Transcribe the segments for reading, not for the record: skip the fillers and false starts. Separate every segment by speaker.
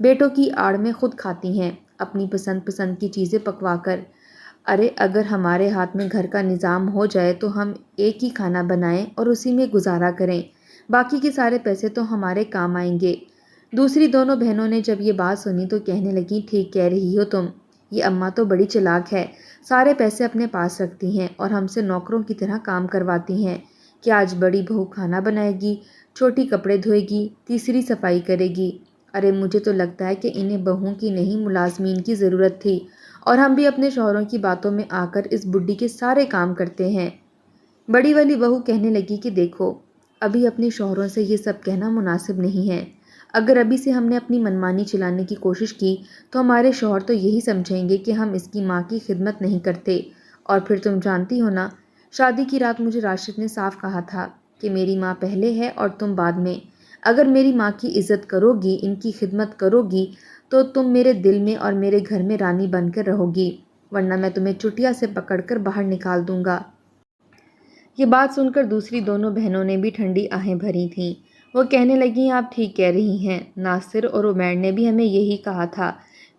Speaker 1: بیٹوں کی آڑ میں خود کھاتی ہیں اپنی پسند کی چیزیں پکوا کر۔ ارے اگر ہمارے ہاتھ میں گھر کا نظام ہو جائے تو ہم ایک ہی کھانا بنائیں اور اسی میں گزارا کریں، باقی کے سارے پیسے تو ہمارے کام آئیں گے۔ دوسری دونوں بہنوں نے جب یہ بات سنی تو کہنے لگی، ٹھیک کہہ رہی ہو تم، یہ اماں تو بڑی چلاک ہے، سارے پیسے اپنے پاس رکھتی ہیں اور ہم سے نوکروں کی طرح کام کرواتی ہیں کہ آج بڑی بہو کھانا بنائے گی، چھوٹی کپڑے دھوئے گی، تیسری صفائی کرے گی۔ ارے مجھے تو لگتا ہے کہ انہیں بہوؤں کی نہیں ملازمین کی ضرورت تھی، اور ہم بھی اپنے شوہروں کی باتوں میں آ کر اس بڈھی کے سارے کام کرتے ہیں۔ بڑی والی بہو کہنے لگی کہ دیکھو، ابھی اپنے شوہروں سے یہ سب کہنا مناسب نہیں ہے۔ اگر ابھی سے ہم نے اپنی منمانی چلانے کی کوشش کی تو ہمارے شوہر تو یہی سمجھیں گے کہ ہم اس کی ماں کی خدمت نہیں کرتے، اور پھر تم جانتی ہو نا، شادی کی رات مجھے راشد نے صاف کہا تھا کہ میری ماں پہلے ہے اور تم بعد میں۔ اگر میری ماں کی عزت کرو گی، ان کی خدمت کرو گی تو تم میرے دل میں اور میرے گھر میں رانی بن کر رہو گی، ورنہ میں تمہیں چٹیا سے پکڑ کر باہر نکال دوں گا۔ یہ بات سن کر دوسری دونوں بہنوں نے بھی ٹھنڈی آہیں بھری تھیں۔ وہ کہنے لگیں، آپ ٹھیک کہہ رہی ہیں، ناصر اور عمیر نے بھی ہمیں یہی کہا تھا،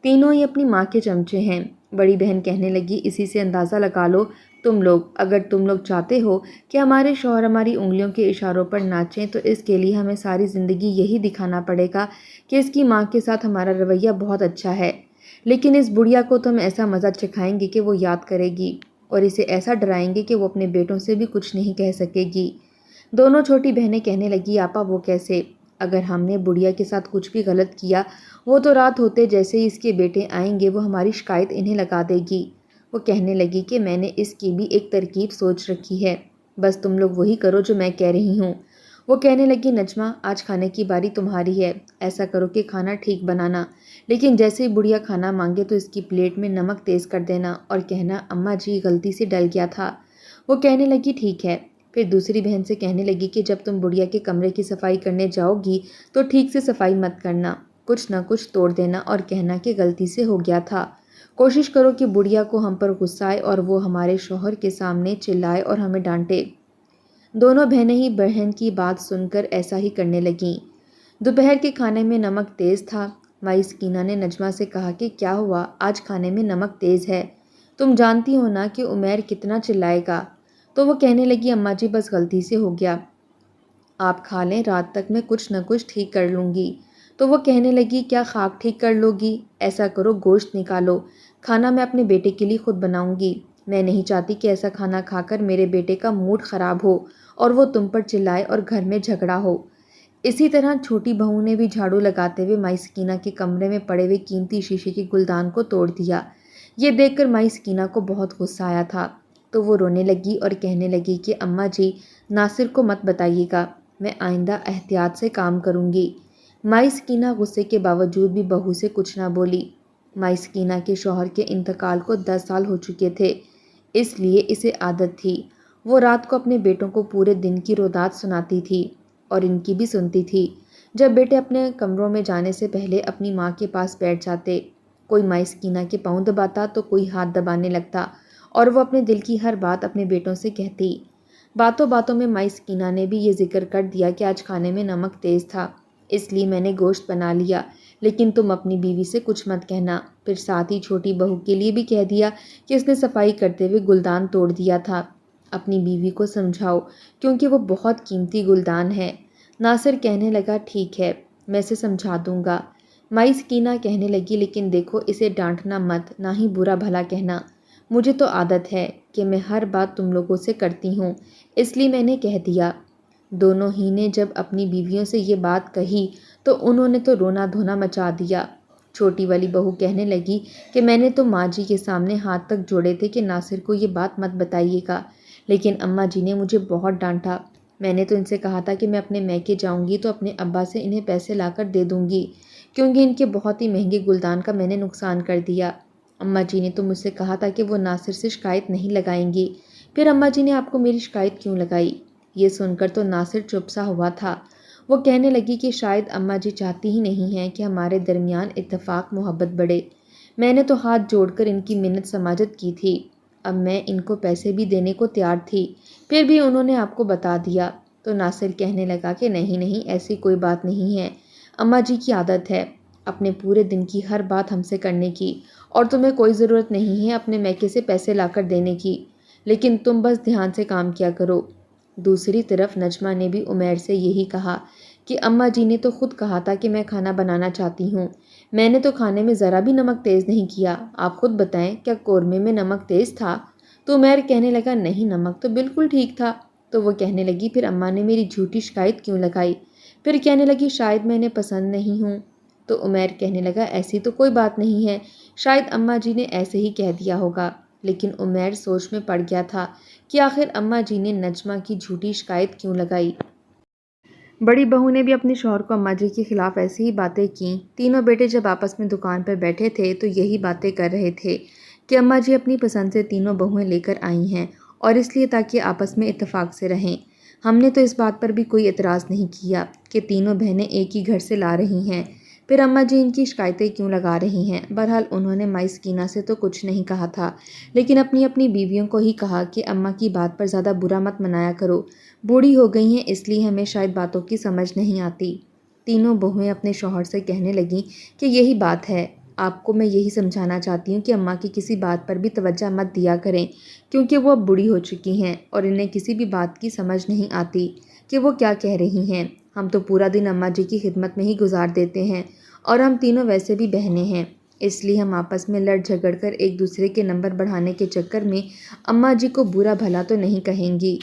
Speaker 1: تینوں ہی اپنی ماں کے چمچے ہیں۔ بڑی بہن کہنے لگی، اسی سے اندازہ لگا لو تم لوگ، اگر تم لوگ چاہتے ہو کہ ہمارے شوہر ہماری انگلیوں کے اشاروں پر ناچیں تو اس کے لیے ہمیں ساری زندگی یہی دکھانا پڑے گا کہ اس کی ماں کے ساتھ ہمارا رویہ بہت اچھا ہے، لیکن اس بڑھیا کو تو ہم ایسا مزہ چکھائیں گے کہ وہ یاد کرے گی، اور اسے ایسا ڈرائیں گے کہ وہ اپنے بیٹوں سے بھی کچھ نہیں کہہ سکے گی۔ دونوں چھوٹی بہنیں کہنے لگی، آپا وہ کیسے؟ اگر ہم نے بڑھیا کے ساتھ کچھ بھی غلط کیا، وہ تو رات ہوتے جیسے ہی اس کے بیٹے آئیں گے وہ ہماری شکایت انہیں لگا دے گی۔ وہ کہنے لگی کہ میں نے اس کی بھی ایک ترکیب سوچ رکھی ہے، بس تم لوگ وہی کرو جو میں کہہ رہی ہوں۔ وہ کہنے لگی، نجمہ آج کھانے کی باری تمہاری ہے، ایسا کرو کہ کھانا ٹھیک بنانا، لیکن جیسے ہی بڑھیا کھانا مانگے تو اس کی پلیٹ میں نمک تیز کر دینا اور کہنا اماں جی غلطی سے ڈل گیا تھا۔ وہ کہنے لگی، ٹھیک ہے۔ پھر دوسری بہن سے کہنے لگی کہ جب تم بڑھیا کے کمرے کی صفائی کرنے جاؤ گی تو ٹھیک سے صفائی مت کرنا، کچھ نہ کچھ توڑ دینا اور کہنا کہ غلطی سے ہو گیا تھا۔ کوشش کرو کہ بڑھیا کو ہم پر غصہ آئے اور وہ ہمارے شوہر کے سامنے چلائے اور ہمیں ڈانٹے۔ دونوں بہنیں ہی بہن کی بات سن کر ایسا ہی کرنے لگیں۔ دوپہر کے کھانے میں نمک تیز تھا۔ مائی سکینہ نے نجمہ سے کہا کہ کیا ہوا، آج کھانے میں نمک تیز ہے، تم جانتی ہو نا کہ عمیر کتنا چلائے گا۔ تو وہ کہنے لگی، اماں جی بس غلطی سے ہو گیا، آپ کھا لیں، رات تک میں کچھ نہ کچھ ٹھیک کر لوں گی۔ تو وہ کہنے لگی، کیا خاک ٹھیک کر لو گی؟ ایسا کرو گوشت نکالو، کھانا میں اپنے بیٹے کے لیے خود بناؤں گی، میں نہیں چاہتی کہ ایسا کھانا کھا کر میرے بیٹے کا موڈ خراب ہو اور وہ تم پر چلائے اور گھر میں جھگڑا ہو۔ اسی طرح چھوٹی بہو نے بھی جھاڑو لگاتے ہوئے مائی سکینہ کے کمرے میں پڑے ہوئے قیمتی شیشے کے گلدان کو توڑ دیا۔ یہ دیکھ کر مائی سکینہ کو بہت غصہ آیا تھا، تو وہ رونے لگی اور کہنے لگی کہ اماں جی ناصر کو مت بتائیے گا، میں آئندہ احتیاط سے کام کروں گی۔ مائی سکینہ غصے کے باوجود بھی بہو سے کچھ نہ بولی۔ مائی سکینہ کے شوہر کے انتقال کو 10 سال ہو چکے تھے، اس لیے اسے عادت تھی، وہ رات کو اپنے بیٹوں کو پورے دن کی روداد سناتی تھی اور ان کی بھی سنتی تھی۔ جب بیٹے اپنے کمروں میں جانے سے پہلے اپنی ماں کے پاس بیٹھ جاتے، کوئی مائی سکینہ کے پاؤں دباتا تو کوئی ہاتھ دبانے لگتا، اور وہ اپنے دل کی ہر بات اپنے بیٹوں سے کہتی۔ باتوں باتوں میں مائی سکینہ نے بھی یہ ذکر کر دیا کہ آج کھانے میں نمک تیز تھا، اس لیے میں نے گوشت بنا لیا، لیکن تم اپنی بیوی سے کچھ مت کہنا۔ پھر ساتھ ہی چھوٹی بہو کے لیے بھی کہہ دیا کہ اس نے صفائی کرتے ہوئے گلدان توڑ دیا تھا، اپنی بیوی کو سمجھاؤ کیونکہ وہ بہت قیمتی گلدان ہے۔ ناصر کہنے لگا، ٹھیک ہے، میں اسے سمجھا دوں گا۔ مائی سکینہ کہنے لگی، لیکن دیکھو اسے ڈانٹنا مت، نہ ہی برا بھلا کہنا، مجھے تو عادت ہے کہ میں ہر بات تم لوگوں سے کرتی ہوں، اس لیے میں نے کہہ دیا۔ دونوں ہی نے جب اپنی بیویوں سے یہ بات کہی تو انہوں نے تو رونا دھونا مچا دیا۔ چھوٹی والی بہو کہنے لگی کہ میں نے تو ماں جی کے سامنے ہاتھ تک جوڑے تھے کہ ناصر کو یہ بات مت بتائیے گا، لیکن اماں جی نے مجھے بہت ڈانٹا، میں نے تو ان سے کہا تھا کہ میں اپنے میکے جاؤں گی تو اپنے ابا سے انہیں پیسے لا کر دے دوں گی، کیونکہ ان کے بہت ہی مہنگے گلدان کا میں نے نقصان کر دیا۔ اماں جی نے تو مجھ سے کہا تھا کہ وہ ناصر سے شکایت نہیں لگائیں گی، پھر اماں جی نے آپ کو میری شکایت کیوں لگائی؟ یہ سن کر تو ناصر چپ سا ہوا تھا۔ وہ کہنے لگی کہ شاید اماں جی چاہتی ہی نہیں ہیں کہ ہمارے درمیان اتفاق محبت بڑھے، میں نے تو ہاتھ جوڑ کر ان کی منت سماجت کی تھی، اب میں ان کو پیسے بھی دینے کو تیار تھی، پھر بھی انہوں نے آپ کو بتا دیا۔ تو ناصر کہنے لگا کہ نہیں نہیں، ایسی کوئی بات نہیں ہے، اماں جی کی عادت ہے، اپنے پورے دن کی ہر بات ہم سے کرنے کی، اور تمہیں کوئی ضرورت نہیں ہے اپنے میکے سے پیسے لا کر دینے کی، لیکن تم بس دھیان سے کام کیا کرو۔ دوسری طرف نجمہ نے بھی عمیر سے یہی کہا کہ اماں جی نے تو خود کہا تھا کہ میں کھانا بنانا چاہتی ہوں، میں نے تو کھانے میں ذرا بھی نمک تیز نہیں کیا، آپ خود بتائیں کیا قورمے میں نمک تیز تھا؟ تو عمیر کہنے لگا نہیں، نمک تو بالکل ٹھیک تھا۔ تو وہ کہنے لگی پھر اماں نے میری جھوٹی شکایت کیوں لگائی؟ پھر کہنے لگی شاید میں نے پسند نہیں ہوں۔ تو عمیر کہنے لگا ایسی تو کوئی بات نہیں ہے، شاید اماں جی نے ایسے ہی کہہ دیا ہوگا۔ لیکن عمیر سوچ میں پڑ گیا تھا کہ آخر اماں جی نے نجمہ کی جھوٹی شکایت کیوں لگائی۔ بڑی بہو نے بھی اپنے شوہر کو اماں جی کے خلاف ایسی ہی باتیں کیں۔ تینوں بیٹے جب آپس میں دکان پر بیٹھے تھے تو یہی باتیں کر رہے تھے کہ اماں جی اپنی پسند سے تینوں بہویں لے کر آئی ہیں، اور اس لیے تاکہ آپس میں اتفاق سے رہیں۔ ہم نے تو اس بات پر بھی کوئی اعتراض نہیں کیا کہ تینوں بہنیں ایک ہی گھر سے لا رہی ہیں، پھر اماں جی ان کی شکایتیں کیوں لگا رہی ہیں؟ بہرحال انہوں نے مائی سکینہ سے تو کچھ نہیں کہا تھا، لیکن اپنی بیویوں کو ہی کہا کہ اماں کی بات پر زیادہ برا مت منایا کرو، بوڑھی ہو گئی ہیں اس لیے ہمیں شاید باتوں کی سمجھ نہیں آتی۔ تینوں بہویں اپنے شوہر سے کہنے لگیں کہ یہی بات ہے، آپ کو میں یہی سمجھانا چاہتی ہوں کہ اماں کی کسی بات پر بھی توجہ مت دیا کریں، کیونکہ وہ اب بوڑھی ہو چکی ہیں اور انہیں کسی بھی بات کی سمجھ نہیں آتی کہ وہ کیا کہہ رہی ہیں۔ ہم تو پورا دن اماں جی کی خدمت میں ہی گزار دیتے ہیں، اور ہم تینوں ویسے بھی بہنیں ہیں، اس لیے ہم آپس میں لڑ جھگڑ کر ایک دوسرے کے نمبر بڑھانے کے چکر میں اماں جی کو برا بھلا تو نہیں کہیں گی۔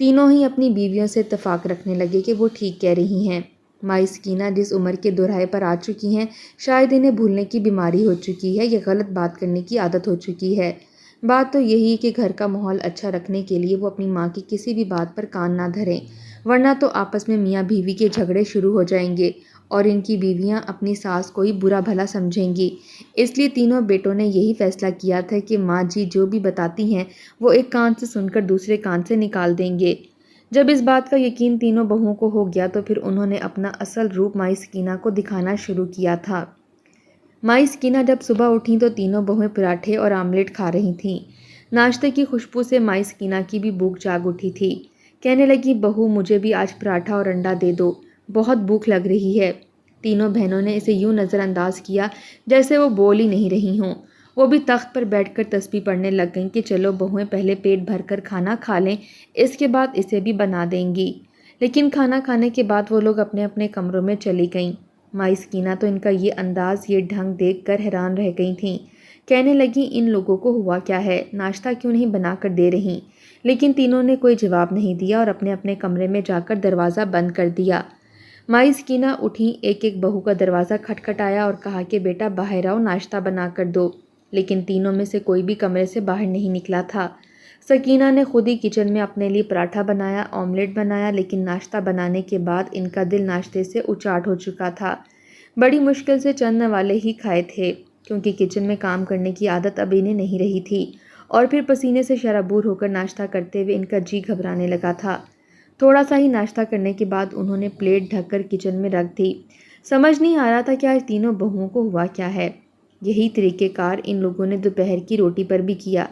Speaker 1: تینوں ہی اپنی بیویوں سے اتفاق رکھنے لگے کہ وہ ٹھیک کہہ رہی ہیں۔ مائی سکینہ جس عمر کے دوراہے پر آ چکی ہیں، شاید انہیں بھولنے کی بیماری ہو چکی ہے یا غلط بات کرنے کی عادت ہو چکی ہے۔ بات تو یہی کہ گھر کا ماحول اچھا رکھنے کے لیے وہ اپنی ماں کی کسی بھی بات پر کان نہ دھریں، ورنہ تو آپس میں میاں بیوی کے جھگڑے شروع ہو جائیں گے اور ان کی بیویاں اپنی ساس کو ہی برا بھلا سمجھیں گی۔ اس لیے تینوں بیٹوں نے یہی فیصلہ کیا تھا کہ ماں جی جو بھی بتاتی ہیں وہ ایک کان سے سن کر دوسرے کان سے نکال دیں گے۔ جب اس بات کا یقین تینوں بہوؤں کو ہو گیا تو پھر انہوں نے اپنا اصل روپ مائی سکینہ کو دکھانا شروع کیا تھا۔ مائی سکینہ جب صبح اٹھیں تو تینوں بہویں پراٹھے اور آملیٹ کھا رہی تھیں۔ ناشتے کی خوشبو سے مائی سکینہ کی بھی بھوک جاگ اٹھی تھی۔ کہنے لگی بہو مجھے بھی آج پراٹھا اور انڈا دے دو، بہت بھوک لگ رہی ہے۔ تینوں بہنوں نے اسے یوں نظر انداز کیا جیسے وہ بول ہی نہیں رہی ہوں۔ وہ بھی تخت پر بیٹھ کر تسبیح پڑھنے لگ گئیں کہ چلو بہویں پہلے پیٹ بھر کر کھانا کھا لیں، اس کے بعد اسے بھی بنا دیں گی۔ لیکن کھانا کھانے کے بعد وہ لوگ اپنے اپنے کمروں میں چلی گئیں۔ مائی سکینہ تو ان کا یہ انداز، یہ ڈھنگ دیکھ کر حیران رہ گئی تھیں۔ کہنے لگیں ان لوگوں کو ہوا کیا ہے، ناشتہ کیوں نہیں بنا کر دے رہی؟ لیکن تینوں نے کوئی جواب نہیں دیا اور اپنے اپنے کمرے میں جا کر دروازہ بند کر دیا۔ مائی سکینہ اٹھیں، ایک ایک بہو کا دروازہ کھٹکھٹایا اور کہا کہ بیٹا باہر آؤ، ناشتہ بنا کر دو۔ لیکن تینوں میں سے کوئی بھی کمرے سے باہر نہیں نکلا تھا۔ سکینہ نے خود ہی کچن میں اپنے لیے پراٹھا بنایا، آملیٹ بنایا، لیکن ناشتہ بنانے کے بعد ان کا دل ناشتے سے اچاٹ ہو چکا تھا۔ بڑی مشکل سے چند نوالے ہی کھائے تھے، کیونکہ کچن میں کام کرنے کی عادت اب انہیں نہیں رہی تھی، اور پھر پسینے سے شرابور ہو کر ناشتہ کرتے ہوئے ان کا جی گھبرانے لگا تھا۔ تھوڑا سا ہی ناشتہ کرنے کے بعد انہوں نے پلیٹ ڈھک کر کچن میں رکھ دی۔ سمجھ نہیں آ رہا تھا کہ آج تینوں بہوؤں کو ہوا کیا ہے۔ یہی طریقہ کار ان لوگوں نے دوپہر کی روٹی پر بھی کیا۔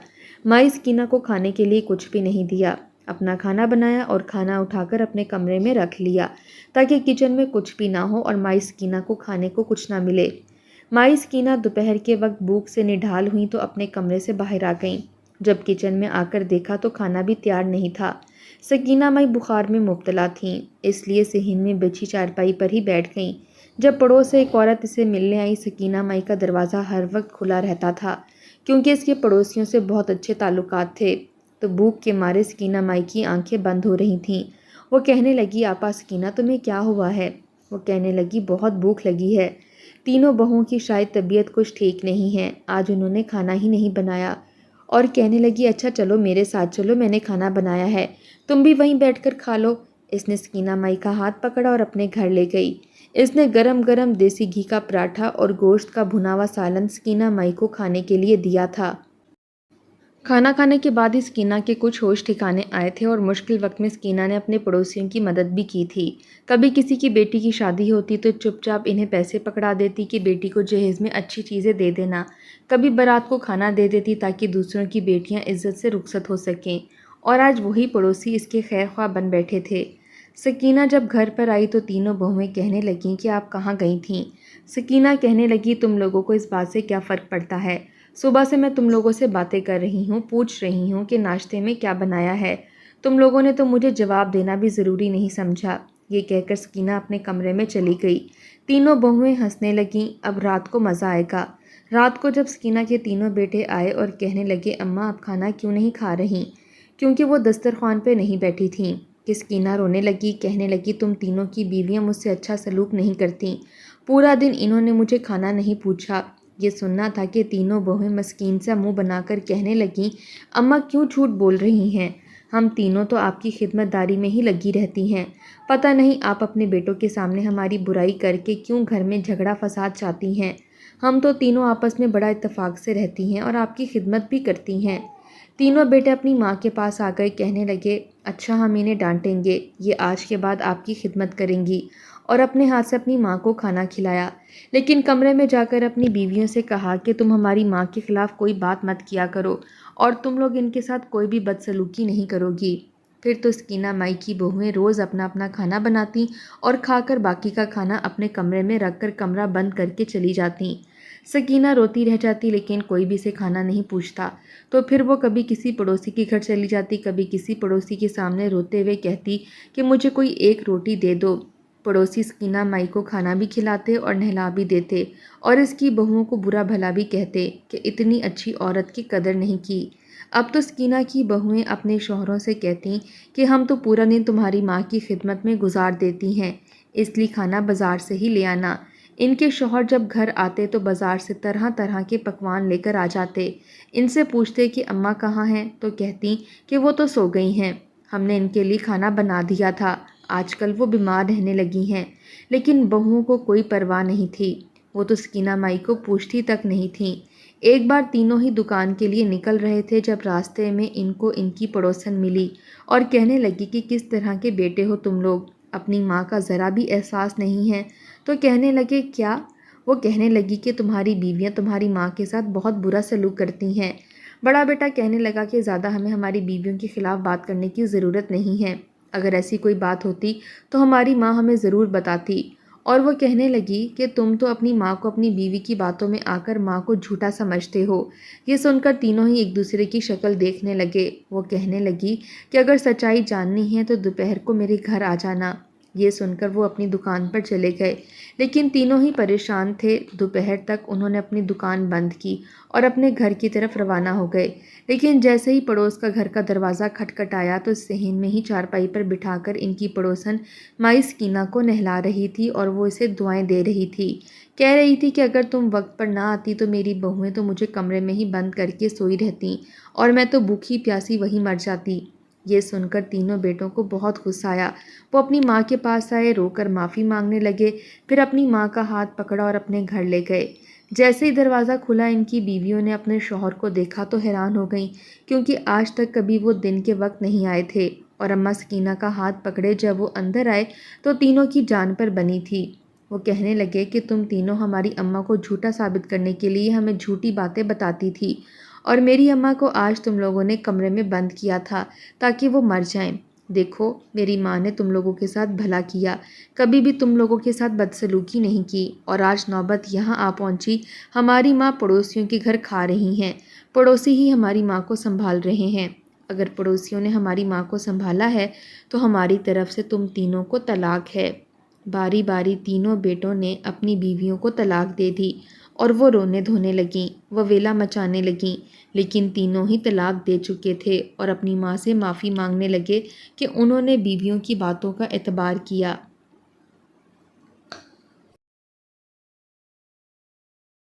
Speaker 1: مائی سکینہ کو کھانے کے لیے کچھ بھی نہیں دیا، اپنا کھانا بنایا اور کھانا اٹھا کر اپنے کمرے میں رکھ لیا تاکہ کچن میں کچھ بھی نہ ہو اور مائی سکینہ کو کھانے کو کچھ نہ ملے۔ مائی سکینہ دوپہر کے وقت بھوک سے نڈھال ہوئیں تو اپنے کمرے سے باہر آ گئیں۔ جب کچن میں آ کر دیکھا تو کھانا بھی تیار نہیں تھا۔ سکینہ مائی بخار میں مبتلا تھیں، اس لیے صحن میں بچھی چارپائی پر ہی بیٹھ گئیں۔ جب پڑوس سے ایک عورت اسے ملنے آئی، سکینہ مائی کا دروازہ ہر وقت کھلا رہتا تھا کیونکہ اس کے پڑوسیوں سے بہت اچھے تعلقات تھے، تو بھوک کے مارے سکینہ مائی کی آنکھیں بند ہو رہی تھیں۔ وہ کہنے لگی آپا سکینہ تمہیں کیا ہوا ہے؟ وہ کہنے لگی بہت بھوک لگی ہے۔ تینوں بہوؤں کی شاید طبیعت کچھ ٹھیک نہیں ہے، آج انہوں نے کھانا ہی نہیں بنایا، اور کہنے لگی اچھا چلو میرے ساتھ چلو، میں نے کھانا بنایا ہے، تم بھی وہیں بیٹھ کر کھا لو۔ اس نے سکینہ مائی کا ہاتھ پکڑا اور اپنے گھر لے گئی۔ اس نے گرم گرم دیسی گھی کا پراٹھا اور گوشت کا بھنا ہوا سالن سکینہ مائی کو کھانے کے لیے دیا تھا۔ کھانا کھانے کے بعد ہی سکینہ کے کچھ ہوش ٹھکانے آئے تھے، اور مشکل وقت میں سکینہ نے اپنے پڑوسیوں کی مدد بھی کی تھی۔ کبھی کسی کی بیٹی کی شادی ہوتی تو چپ چاپ انہیں پیسے پکڑا دیتی کہ بیٹی کو جہیز میں اچھی چیزیں دے دینا، کبھی بارات کو کھانا دے دیتی تاکہ دوسروں کی بیٹیاں عزت سے رخصت ہو سکیں، اور آج وہی پڑوسی اس کے خیر خواہ بن بیٹھے تھے۔ سکینہ جب گھر پر آئی تو تینوں بہویں کہنے لگیں کہ آپ کہاں گئی تھیں؟ سکینہ کہنے لگی تم لوگوں کو اس بات سے کیا فرق پڑتا ہے؟ صبح سے میں تم لوگوں سے باتیں کر رہی ہوں، پوچھ رہی ہوں کہ ناشتے میں کیا بنایا ہے، تم لوگوں نے تو مجھے جواب دینا بھی ضروری نہیں سمجھا۔ یہ کہہ کر سکینہ اپنے کمرے میں چلی گئی۔ تینوں بہویں ہنسنے لگیں، اب رات کو مزہ آئے گا۔ رات کو جب سکینہ کے تینوں بیٹے آئے اور کہنے لگے اماں اب کھانا کیوں نہیں کھا رہی، کیونکہ وہ دسترخوان پہ نہیں بیٹھی تھیں، کہ سکینہ رونے لگی، کہنے لگی تم تینوں کی بیویاں مجھ سے اچھا سلوک نہیں کرتیں، پورا دن انہوں نے مجھے کھانا نہیں پوچھا۔ یہ سننا تھا کہ تینوں بہویں مسکین سا منہ بنا کر کہنے لگیں اماں کیوں جھوٹ بول رہی ہیں، ہم تینوں تو آپ کی خدمت داری میں ہی لگی رہتی ہیں، پتہ نہیں آپ اپنے بیٹوں کے سامنے ہماری برائی کر کے کیوں گھر میں جھگڑا فساد چاہتی ہیں، ہم تو تینوں آپس میں بڑا اتفاق سے رہتی ہیں اور آپ کی خدمت بھی کرتی ہیں۔ تینوں بیٹے اپنی ماں کے پاس آ گئے، کہنے لگے اچھا ہم انہیں ڈانٹیں گے، یہ آج کے بعد آپ کی خدمت کریں گی، اور اپنے ہاتھ سے اپنی ماں کو کھانا کھلایا، لیکن کمرے میں جا کر اپنی بیویوں سے کہا کہ تم ہماری ماں کے خلاف کوئی بات مت کیا کرو اور تم لوگ ان کے ساتھ کوئی بھی بدسلوکی نہیں کرو گی۔ پھر تو سکینہ مائی کی بہویں روز اپنا اپنا کھانا بناتی اور کھا کر باقی کا کھانا اپنے کمرے میں رکھ کر کمرہ بند کر کے چلی جاتی۔ سکینہ روتی رہ جاتی لیکن کوئی بھی اسے کھانا نہیں پوچھتا، تو پھر وہ کبھی کسی پڑوسی کے گھر چلی جاتی، کبھی کسی پڑوسی کے سامنے روتے ہوئے کہتی کہ مجھے کوئی ایک روٹی دے دو۔ پڑوسی سکینہ مائی کو کھانا بھی کھلاتے اور نہلا بھی دیتے اور اس کی بہوؤں کو برا بھلا بھی کہتے کہ اتنی اچھی عورت کی قدر نہیں کی۔ اب تو سکینہ کی بہویں اپنے شوہروں سے کہتی کہ ہم تو پورا دن تمہاری ماں کی خدمت میں گزار دیتی ہیں، اس لیے کھانا بازار سے ہی لے آنا۔ ان کے شوہر جب گھر آتے تو بازار سے طرح طرح کے پکوان لے کر آ جاتے، ان سے پوچھتے کہ اماں کہاں ہیں، تو کہتی کہ وہ تو سو گئی ہیں، ہم نے ان کے لیے کھانا بنا دیا تھا، آج کل وہ بیمار رہنے لگی ہیں۔ لیکن بہوؤں کو کوئی پرواہ نہیں تھی، وہ تو سکینہ مائی کو پوچھتی تک نہیں تھیں۔ ایک بار تینوں ہی دکان کے لیے نکل رہے تھے جب راستے میں ان کو ان کی پڑوسن ملی اور کہنے لگی کہ کس طرح کے بیٹے ہو تم لوگ، اپنی ماں کا ذرا بھی احساس نہیں ہے۔ تو کہنے لگے کیا؟ وہ کہنے لگی کہ تمہاری بیویاں تمہاری ماں کے ساتھ بہت برا سلوک کرتی ہیں۔ بڑا بیٹا کہنے لگا کہ زیادہ ہمیں ہماری بیویوں کے خلاف بات کرنے کی ضرورت نہیں ہے، اگر ایسی کوئی بات ہوتی تو ہماری ماں ہمیں ضرور بتاتی۔ اور وہ کہنے لگی کہ تم تو اپنی ماں کو اپنی بیوی کی باتوں میں آ کر ماں کو جھوٹا سمجھتے ہو۔ یہ سن کر تینوں ہی ایک دوسرے کی شکل دیکھنے لگے۔ وہ کہنے لگی کہ اگر سچائی جاننی ہے تو دوپہر کو میرے گھر آ جانا۔ یہ سن کر وہ اپنی دکان پر چلے گئے، لیکن تینوں ہی پریشان تھے۔ دوپہر تک انہوں نے اپنی دکان بند کی اور اپنے گھر کی طرف روانہ ہو گئے، لیکن جیسے ہی پڑوس کا گھر کا دروازہ کھٹکھٹایا تو صحن میں ہی چارپائی پر بٹھا کر ان کی پڑوسن مائی سکینہ کو نہلا رہی تھی اور وہ اسے دعائیں دے رہی تھی، کہہ رہی تھی کہ اگر تم وقت پر نہ آتی تو میری بہویں تو مجھے کمرے میں ہی بند کر کے سوئی رہتی اور میں تو بھوکی پیاسی وہیں مر جاتی۔ یہ سن کر تینوں بیٹوں کو بہت غصہ آیا، وہ اپنی ماں کے پاس آئے، رو کر معافی مانگنے لگے، پھر اپنی ماں کا ہاتھ پکڑا اور اپنے گھر لے گئے۔ جیسے ہی دروازہ کھلا ان کی بیویوں نے اپنے شوہر کو دیکھا تو حیران ہو گئیں، کیونکہ آج تک کبھی وہ دن کے وقت نہیں آئے تھے، اور اماں سکینہ کا ہاتھ پکڑے جب وہ اندر آئے تو تینوں کی جان پر بنی تھی۔ وہ کہنے لگے کہ تم تینوں ہماری اماں کو جھوٹا ثابت کرنے کے لیے ہمیں جھوٹی باتیں بتاتی تھی، اور میری اماں کو آج تم لوگوں نے کمرے میں بند کیا تھا تاکہ وہ مر جائیں۔ دیکھو میری ماں نے تم لوگوں کے ساتھ بھلا کیا، کبھی بھی تم لوگوں کے ساتھ بدسلوکی نہیں کی، اور آج نوبت یہاں آ پہنچی، ہماری ماں پڑوسیوں کے گھر کھا رہی ہیں، پڑوسی ہی ہماری ماں کو سنبھال رہے ہیں، اگر پڑوسیوں نے ہماری ماں کو سنبھالا ہے تو ہماری طرف سے تم تینوں کو طلاق ہے۔ باری باری تینوں بیٹوں نے اپنی بیویوں کو طلاق دے دی اور وہ رونے دھونے لگیں، وہ ویلا مچانے لگیں، لیکن تینوں ہی طلاق دے چکے تھے اور اپنی ماں سے معافی مانگنے لگے کہ انہوں نے بیویوں کی باتوں کا اعتبار کیا۔